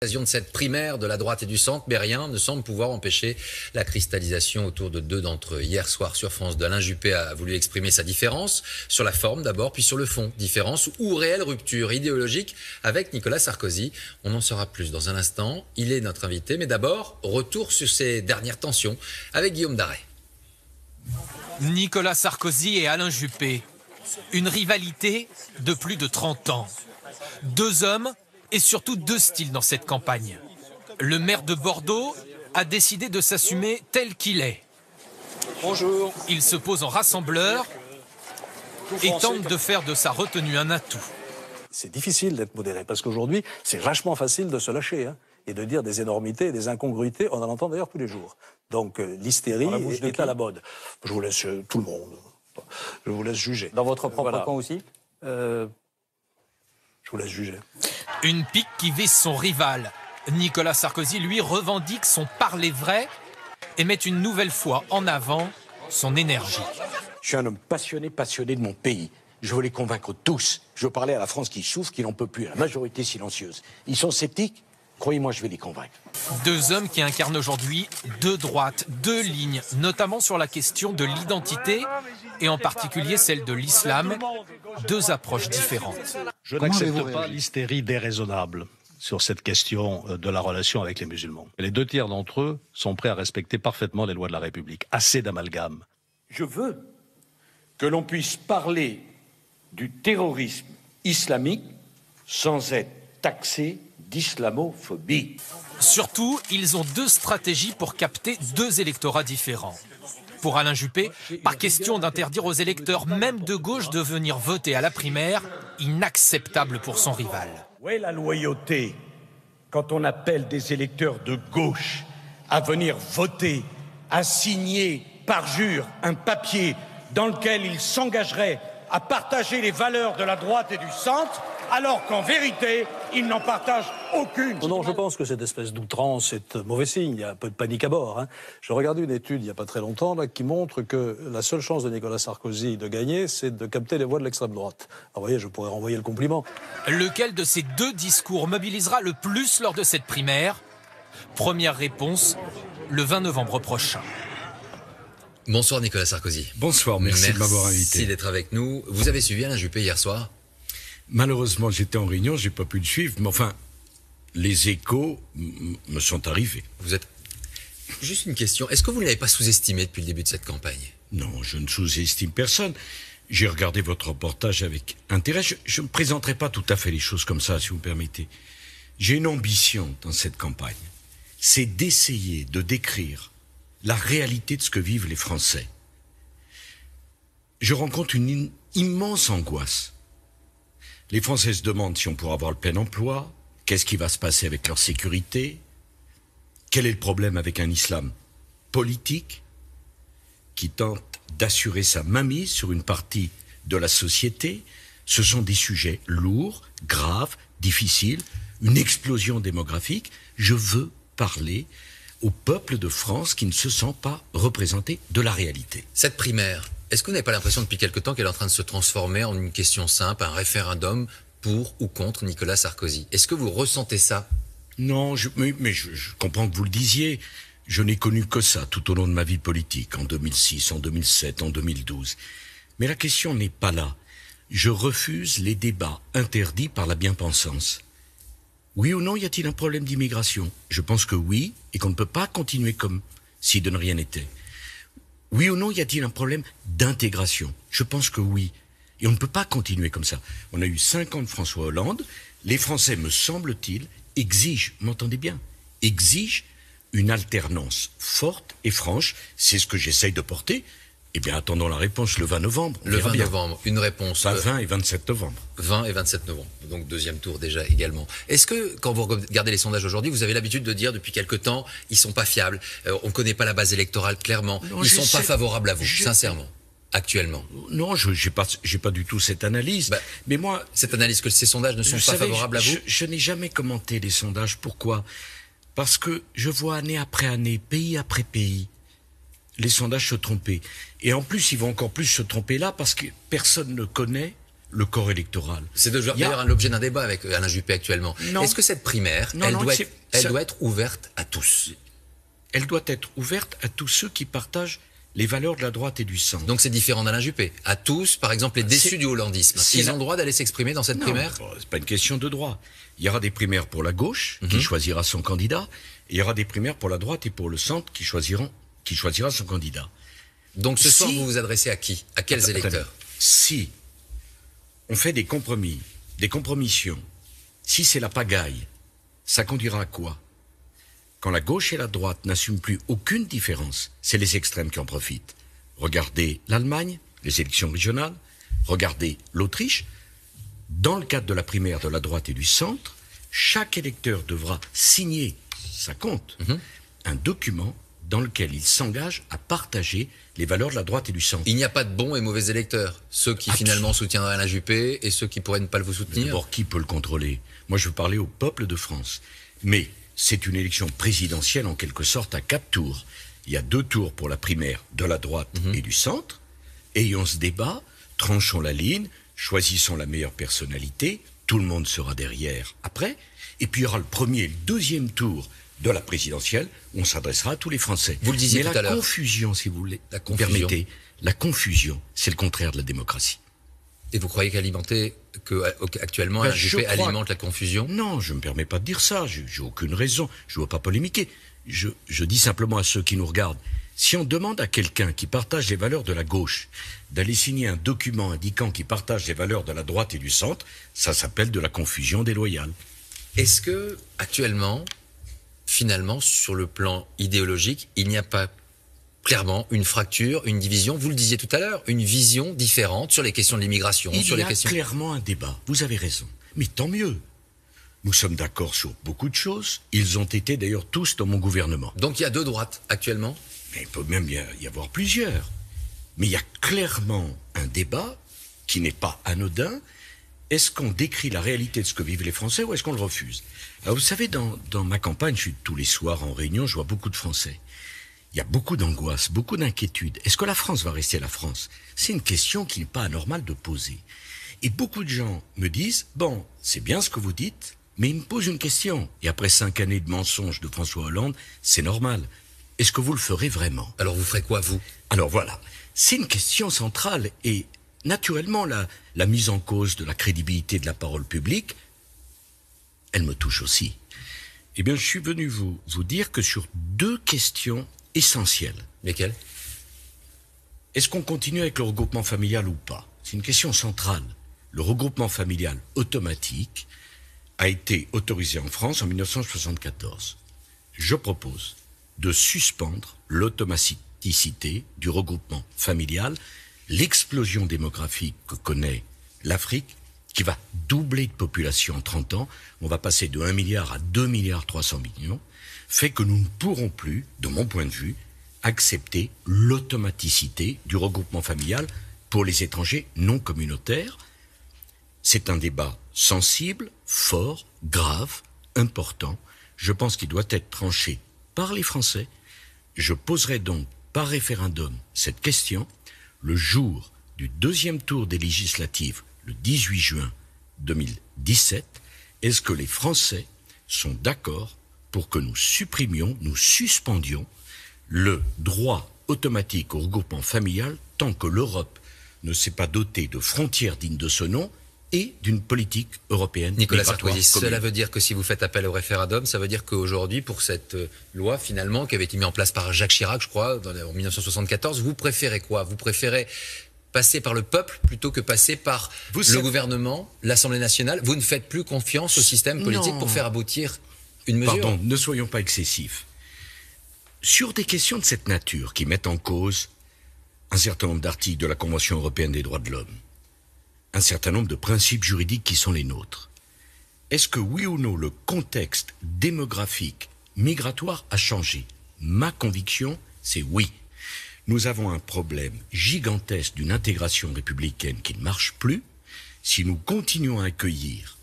L'occasion de cette primaire de la droite et du centre, mais rien ne semble pouvoir empêcher la cristallisation autour de deux d'entre eux. Hier soir sur France 2, Alain Juppé a voulu exprimer sa différence, sur la forme d'abord, puis sur le fond. Différence ou réelle rupture idéologique avec Nicolas Sarkozy. On en saura plus dans un instant. Il est notre invité, mais d'abord, retour sur ces dernières tensions avec Guillaume Darey. Nicolas Sarkozy et Alain Juppé. Une rivalité de plus de 30 ans. Deux hommes et surtout deux styles dans cette campagne. Le maire de Bordeaux a décidé de s'assumer tel qu'il est. Bonjour. Il se pose en rassembleur et tente de faire de sa retenue un atout. C'est difficile d'être modéré parce qu'aujourd'hui, c'est vachement facile de se lâcher et de dire des énormités, des incongruités. On en entend d'ailleurs tous les jours. Donc l'hystérie est à la mode. Je vous laisse tout le monde. Je vous laisse juger. Dans votre propre camp aussi Je vous laisse juger. Une pique qui vise son rival. Nicolas Sarkozy, lui, revendique son parler vrai et met une nouvelle fois en avant son énergie. Je suis un homme passionné de mon pays. Je veux les convaincre tous. Je veux parler à la France qui souffre, qui n'en peut plus, à la majorité silencieuse. Ils sont sceptiques. Croyez-moi, je vais les convaincre. Deux hommes qui incarnent aujourd'hui deux droites, deux lignes, notamment sur la question de l'identité et en particulier celle de l'islam. Deux approches différentes. Je n'accepte pas l'hystérie déraisonnable sur cette question de la relation avec les musulmans. Les deux tiers d'entre eux sont prêts à respecter parfaitement les lois de la République. Assez d'amalgame. Je veux que l'on puisse parler du terrorisme islamique sans être taxé d'islamophobie. Surtout, ils ont deux stratégies pour capter deux électorats différents. Pour Alain Juppé, pas question d'interdire aux électeurs, même de gauche, de venir voter à la primaire, inacceptable pour son rival. Où est la loyauté quand on appelle des électeurs de gauche à venir voter, à signer par jure un papier dans lequel ils s'engageraient à partager les valeurs de la droite et du centre, alors qu'en vérité, ils n'en partagent aucune. Non, je pense que cette espèce d'outrance est mauvais signe. Il y a un peu de panique à bord. Je regardais une étude il n'y a pas très longtemps qui montre que la seule chance de Nicolas Sarkozy de gagner, c'est de capter les voix de l'extrême droite. Alors, vous voyez, je pourrais renvoyer le compliment. Lequel de ces deux discours mobilisera le plus lors de cette primaire? Première réponse, le 20 novembre prochain. Bonsoir Nicolas Sarkozy. Bonsoir, merci de m'avoir invité. Merci d'être avec nous. Vous avez suivi Alain Juppé hier soir? Malheureusement, j'étais en réunion, j'ai pas pu le suivre, mais enfin, les échos me sont arrivés. Vous êtes... Juste une question, est-ce que vous ne l'avez pas sous-estimé depuis le début de cette campagne? Non, je ne sous-estime personne. J'ai regardé votre reportage avec intérêt. Je ne présenterai pas tout à fait les choses comme ça, si vous me permettez. J'ai une ambition dans cette campagne. C'est d'essayer de décrire la réalité de ce que vivent les Français. Je rencontre une immense angoisse. Les Français se demandent si on pourra avoir le plein emploi, qu'est-ce qui va se passer avec leur sécurité, quel est le problème avec un islam politique qui tente d'assurer sa mainmise sur une partie de la société. Ce sont des sujets lourds, graves, difficiles, une explosion démographique. Je veux parler au peuple de France qui ne se sent pas représenté de la réalité. Cette primaire, est-ce que vous n'avez pas l'impression depuis quelque temps qu'elle est en train de se transformer en une question simple, un référendum pour ou contre Nicolas Sarkozy? Est-ce que vous ressentez ça? Non, mais je comprends que vous le disiez. Je n'ai connu que ça tout au long de ma vie politique, en 2006, en 2007, en 2012. Mais la question n'est pas là. Je refuse les débats interdits par la bien-pensance. Oui ou non, y a-t-il un problème d'immigration? Je pense que oui, et qu'on ne peut pas continuer comme si de ne rien n'était. Oui ou non, y a-t-il un problème d'intégration? Je pense que oui. Et on ne peut pas continuer comme ça. On a eu 5 ans de François Hollande. Les Français, me semble-t-il, exigent, m'entendez bien, exigent une alternance forte et franche. C'est ce que j'essaye de porter. Eh bien, attendons la réponse le 20 novembre. Le 20 novembre, une réponse. 20 et 27 novembre. 20 et 27 novembre, donc deuxième tour déjà également. Est-ce que, quand vous regardez les sondages aujourd'hui, vous avez l'habitude de dire depuis quelque temps, ils sont pas fiables, on ne connaît pas la base électorale clairement, non, ils sont pas favorables à vous, sincèrement, actuellement? Non, j'ai pas du tout cette analyse. Mais moi, cette analyse que ces sondages ne sont pas favorables à vous? Je n'ai jamais commenté les sondages. Pourquoi? Parce que je vois année après année, pays après pays, les sondages se tromper. Et en plus, ils vont encore plus se tromper là parce que personne ne connaît le corps électoral. C'est d'ailleurs l'objet d'un débat avec Alain Juppé actuellement. Est-ce que cette primaire, elle doit être ouverte à tous? Elle doit être ouverte à tous ceux qui partagent les valeurs de la droite et du centre. Donc c'est différent d'Alain Juppé. À tous, par exemple, les déçus du hollandisme, ils ont le droit d'aller s'exprimer dans cette primaire? C'est pas une question de droit. Il y aura des primaires pour la gauche, qui choisira son candidat, et il y aura des primaires pour la droite et pour le centre qui choisira son candidat. Donc ce soir, vous vous adressez à qui? À quels électeurs? Si on fait des compromis, des compromissions, si c'est la pagaille, ça conduira à quoi? Quand la gauche et la droite n'assument plus aucune différence, c'est les extrêmes qui en profitent. Regardez l'Allemagne, les élections régionales, regardez l'Autriche. Dans le cadre de la primaire de la droite et du centre, chaque électeur devra signer, ça compte, un document dans lequel il s'engage à partager les valeurs de la droite et du centre. Il n'y a pas de bons et mauvais électeurs. Ceux qui finalement soutiendraient Alain Juppé et ceux qui pourraient ne pas vous soutenir. D'abord, qui peut le contrôler? Moi, je veux parler au peuple de France. Mais c'est une élection présidentielle en quelque sorte à 4 tours. Il y a 2 tours pour la primaire de la droite et du centre. Ayons ce débat, tranchons la ligne, choisissons la meilleure personnalité, tout le monde sera derrière après. Et puis il y aura le premier et le deuxième tour de la présidentielle, où on s'adressera à tous les Français. Vous le disiez tout à l'heure. Mais la confusion, si vous voulez, permettez, la confusion, c'est le contraire de la démocratie. Et vous croyez qu'actuellement, Alain Juppé alimente la confusion? Non, je ne me permets pas de dire ça, j'ai aucune raison, je ne veux pas polémiquer. Je dis simplement à ceux qui nous regardent, si on demande à quelqu'un qui partage les valeurs de la gauche d'aller signer un document indiquant qu'il partage les valeurs de la droite et du centre, ça s'appelle de la confusion déloyale. Est-ce que, actuellement, finalement, sur le plan idéologique, il n'y a pas clairement une fracture, une division, vous le disiez tout à l'heure, une vision différente sur les questions de l'immigration, sur les questions... Il y a clairement un débat, vous avez raison, mais tant mieux. Nous sommes d'accord sur beaucoup de choses, ils ont été d'ailleurs tous dans mon gouvernement. Donc il y a 2 droites actuellement? Mais il peut même y avoir plusieurs. Mais il y a clairement un débat qui n'est pas anodin. Est-ce qu'on décrit la réalité de ce que vivent les Français ou est-ce qu'on le refuse? Alors vous savez, dans ma campagne, je suis tous les soirs en réunion, je vois beaucoup de Français. Il y a beaucoup d'angoisse, beaucoup d'inquiétude. Est-ce que la France va rester la France? C'est une question qui n'est pas anormale de poser. Et beaucoup de gens me disent, bon, c'est bien ce que vous dites, mais ils me posent une question. Et après 5 années de mensonges de François Hollande, c'est normal. Est-ce que vous le ferez vraiment? Alors vous ferez quoi, vous? Alors voilà, c'est une question centrale et naturellement la mise en cause de la crédibilité de la parole publique, elle me touche aussi. Eh bien, je suis venu vous dire que sur 2 questions essentielles. Lesquelles? Est-ce qu'on continue avec le regroupement familial ou pas? C'est une question centrale. Le regroupement familial automatique a été autorisé en France en 1974. Je propose de suspendre l'automaticité du regroupement familial, l'explosion démographique que connaît l'Afrique, qui va doubler de population en 30 ans, on va passer de 1 milliard à 2 milliards 300 millions, fait que nous ne pourrons plus, de mon point de vue, accepter l'automaticité du regroupement familial pour les étrangers non communautaires. C'est un débat sensible, fort, grave, important. Je pense qu'il doit être tranché par les Français. Je poserai donc par référendum cette question le jour du 2e tour des législatives, le 18 juin 2017. Est-ce que les Français sont d'accord pour que nous supprimions, nous suspendions le droit automatique au regroupement familial tant que l'Europe ne s'est pas dotée de frontières dignes de ce nom et d'une politique européenne. Nicolas Sarkozy, cela veut dire que si vous faites appel au référendum, ça veut dire qu'aujourd'hui, pour cette loi finalement qui avait été mise en place par Jacques Chirac, je crois, en 1974, vous préférez quoi? Vous préférez passer par le peuple plutôt que passer par le gouvernement, l'Assemblée nationale? Vous ne faites plus confiance au système politique pour faire aboutir une mesure? Pardon, ne soyons pas excessifs. Sur des questions de cette nature qui mettent en cause un certain nombre d'articles de la Convention européenne des droits de l'homme, un certain nombre de principes juridiques qui sont les nôtres, est-ce que oui ou non le contexte démographique, migratoire a changé? Ma conviction, c'est oui. Nous avons un problème gigantesque d'une intégration républicaine qui ne marche plus. Si nous continuons à accueillir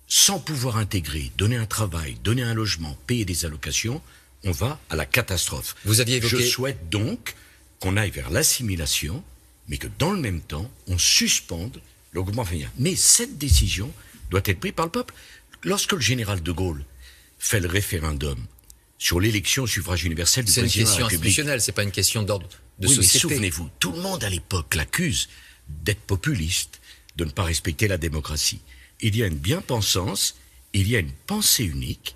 sans pouvoir intégrer, donner un travail, donner un logement, payer des allocations, on va à la catastrophe. Vous aviez évoqué... Je souhaite donc qu'on aille vers l'assimilation, mais que dans le même temps, on suspende le regroupement familial. Mais cette décision doit être prise par le peuple. Lorsque le général de Gaulle fait le référendum sur l'élection au suffrage universel du président de la République... C'est une question institutionnelle, c'est pas une question d'ordre de société. Mais souvenez-vous, tout le monde à l'époque l'accuse d'être populiste, de ne pas respecter la démocratie. Il y a une bien-pensance, il y a une pensée unique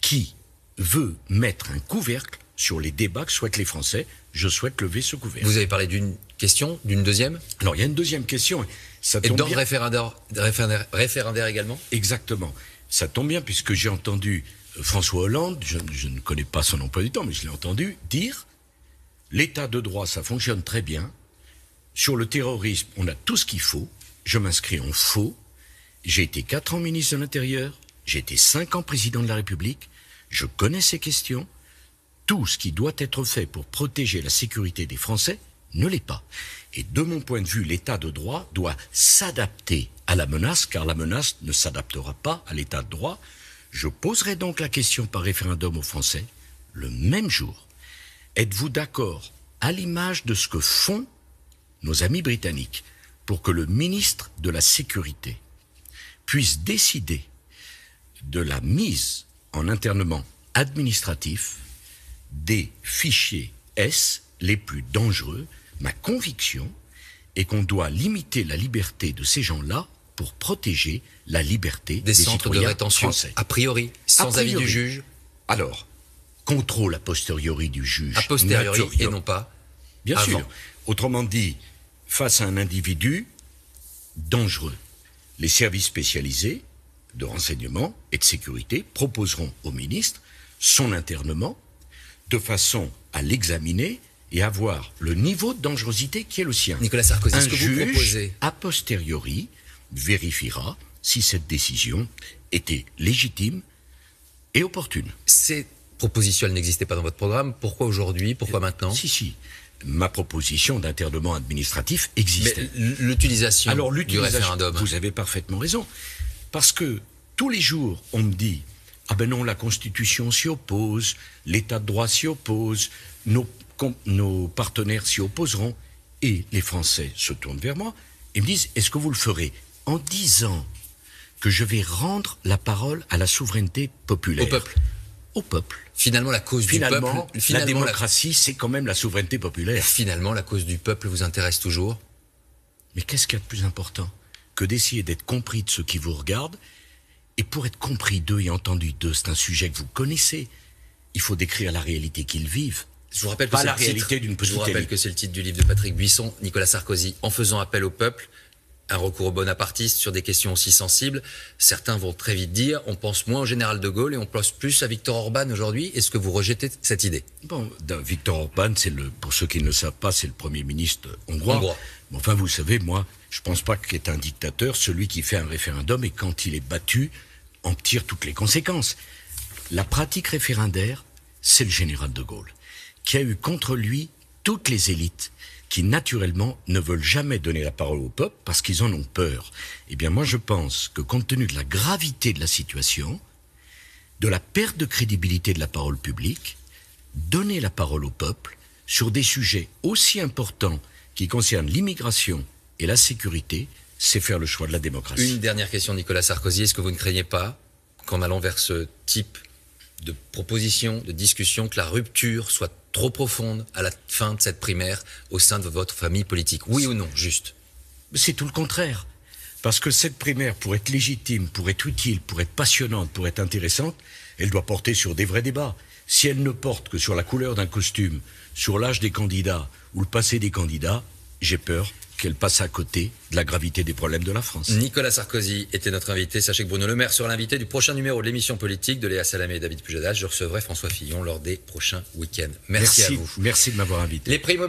qui veut mettre un couvercle sur les débats que souhaitent les Français. Je souhaite lever ce couvercle. Vous avez parlé d'une question, d'une deuxième? Alors, il y a une deuxième question. Ça et tombe d'ordre bien. référendaire également? Exactement. Ça tombe bien puisque j'ai entendu François Hollande, je ne connais pas son emploi du temps, mais je l'ai entendu dire « L'état de droit, ça fonctionne très bien. Sur le terrorisme, on a tout ce qu'il faut. Je m'inscris en faux. J'ai été 4 ans ministre de l'Intérieur. J'ai été 5 ans président de la République. Je connais ces questions. Tout ce qui doit être fait pour protéger la sécurité des Français ne l'est pas. Et de mon point de vue, l'état de droit doit s'adapter à la menace, car la menace ne s'adaptera pas à l'état de droit. Je poserai donc la question par référendum aux Français, le même jour. Êtes-vous d'accord, à l'image de ce que font nos amis britanniques, pour que le ministre de la Sécurité puisse décider de la mise en internement administratif des fichiers S les plus dangereux? Ma conviction est qu'on doit limiter la liberté de ces gens-là pour protéger la liberté des centres de rétention français. A priori, sans avis du juge. Alors, contrôle a posteriori du juge. A posteriori et non pas bien avant. sûr. Autrement dit, face à un individu dangereux, les services spécialisés de renseignement et de sécurité proposeront au ministre son internement de façon à l'examiner et à voir le niveau de dangerosité qui est le sien. Nicolas Sarkozy, un ce que vous juge, proposez, a posteriori, vérifiera si cette décision était légitime et opportune. Ces propositions, elles n'existaient pas dans votre programme. Pourquoi aujourd'hui? Pourquoi maintenant? Si. Ma proposition d'internement administratif existait. Mais l'utilisation du référendum. Vous avez parfaitement raison. Parce que tous les jours, on me dit « Ah ben non, la Constitution s'y oppose, l'État de droit s'y oppose, nos partenaires s'y opposeront. » Et les Français se tournent vers moi et me disent « Est-ce que vous le ferez ?» En disant que je vais rendre la parole à la souveraineté populaire. Au peuple. Au peuple. Finalement, la cause du peuple... la démocratie, c'est quand même la souveraineté populaire. Finalement, la cause du peuple vous intéresse toujours? Mais qu'est-ce qu'il y a de plus important que d'essayer d'être compris de ceux qui vous regardent? Et pour être compris d'eux et entendu d'eux, c'est un sujet que vous connaissez. Il faut décrire la réalité qu'ils vivent. Je vous rappelle que pas la réalité d'une petite élite. Je vous rappelle que c'est le titre du livre de Patrick Buisson, Nicolas Sarkozy, en faisant appel au peuple, un recours au bonapartiste sur des questions aussi sensibles. Certains vont très vite dire, on pense moins au général de Gaulle et on pense plus à Viktor Orban aujourd'hui. Est-ce que vous rejetez cette idée? Bon, Viktor Orban, pour ceux qui ne le savent pas, c'est le Premier ministre hongrois. Mais enfin, vous savez, moi, je ne pense pas qu'il est un dictateur, celui qui fait un référendum et quand il est battu, en tire toutes les conséquences. La pratique référendaire, c'est le général de Gaulle, qui a eu contre lui toutes les élites qui, naturellement, ne veulent jamais donner la parole au peuple parce qu'ils en ont peur. Eh bien, moi, je pense que, compte tenu de la gravité de la situation, de la perte de crédibilité de la parole publique, donner la parole au peuple sur des sujets aussi importants qui concernent l'immigration et la sécurité, c'est faire le choix de la démocratie. Une dernière question, Nicolas Sarkozy. Est-ce que vous ne craignez pas, qu'en allant vers ce type de proposition, de discussion, que la rupture soit trop profonde à la fin de cette primaire au sein de votre famille politique? Oui ou non, juste? C'est tout le contraire. Parce que cette primaire, pour être légitime, pour être utile, pour être passionnante, pour être intéressante, elle doit porter sur des vrais débats. Si elle ne porte que sur la couleur d'un costume, sur l'âge des candidats ou le passé des candidats, j'ai peur qu'elle passe à côté de la gravité des problèmes de la France. Nicolas Sarkozy était notre invité. Sachez que Bruno Le Maire sera l'invité du prochain numéro de l'émission politique de Léa Salamé et David Pujadas. Je recevrai François Fillon lors des prochains week-ends. Merci à vous. Merci de m'avoir invité. Les prix immobiliers.